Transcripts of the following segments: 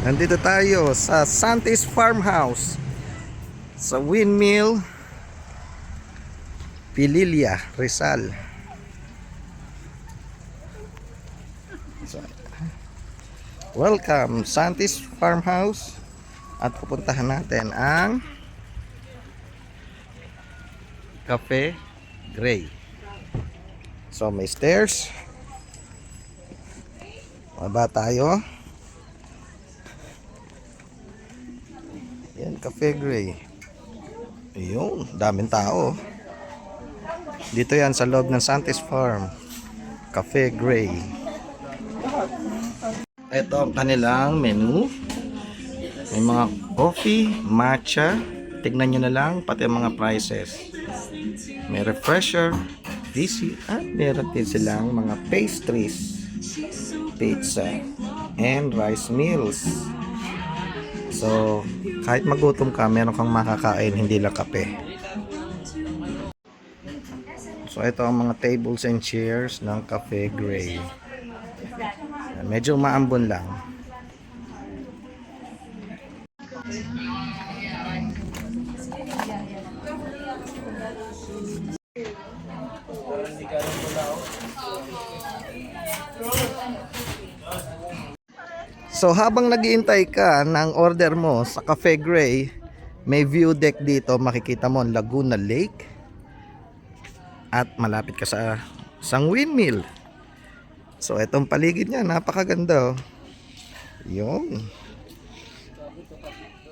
Nandito tayo sa Santis Farmhouse sa Windmill, Pililla, Rizal. So, welcome Santis Farmhouse. At pupuntahan natin ang Cafe Gray. So may stairs. Baba tayo. Yan, Cafe Gray. Ayun, daming tao. Dito yan sa loob ng Santis Farm, Cafe Gray. Ito ang kanilang menu. May mga coffee, matcha. Tignan nyo na lang, pati ang mga prices. May refresher, DC, at meron din silang mga pastries, pizza, and rice meals. So, kahit magutom ka, meron kang makakain, hindi lang kape. So, ito ang mga tables and chairs ng Cafe Gray. Medyo maambon lang. So habang naghihintay ka ng order mo sa Cafe Gray, may view deck dito, makikita mo ang Laguna Lake at malapit ka sa isang windmill. So itong paligid niya, napakaganda oh. Yun.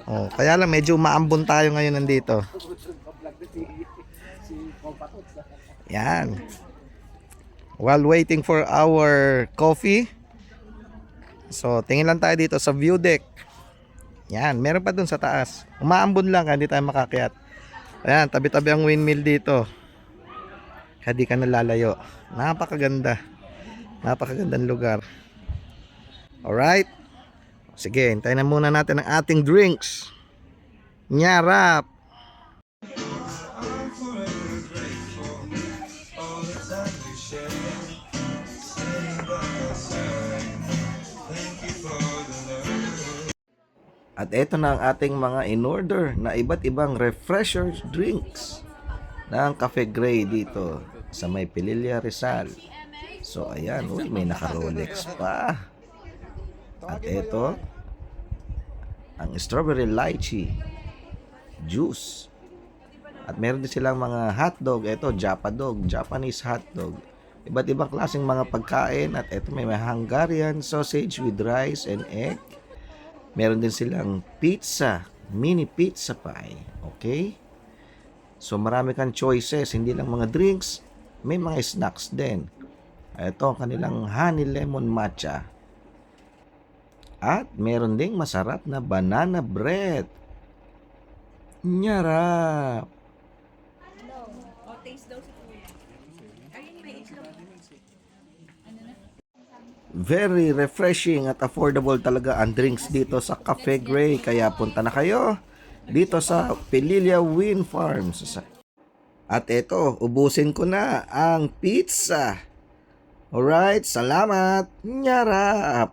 Oh, kaya lang medyo maambon tayo ngayon nandito. Yan. While waiting for our coffee. So tingin lang tayo dito sa view deck. Yan, meron pa dun sa taas. Umaambon lang, hindi tayo makakyat. Ayan, tabi-tabi ang windmill dito. Hindi ka nalalayo. Napakaganda. Napakagandang lugar. Alright. Sige, hintayin na muna natin ang ating drinks. Nyarap. At eto na ang ating mga in-order na iba't ibang refresher drinks ng Cafe Gray dito sa may Pililla, Rizal. So ayan, uy, may naka-Rolex pa. At eto, ang strawberry lychee juice. At meron din silang mga hotdog. Eto, Japadog, Japanese hotdog. Iba't ibang klaseng mga pagkain. At eto, may Hungarian sausage with rice and egg. Meron din silang pizza, mini pizza pie. Okay? So marami kang choices, hindi lang mga drinks, may mga snacks din. Ito ang kanilang honey lemon matcha. At meron ding masarap na banana bread. Nyarap. Very refreshing at affordable talaga ang drinks dito sa Cafe Gray. Kaya punta na kayo dito sa Pililla Wind Farms. At ito, ubusin ko na ang pizza. Alright, salamat. Nyarap.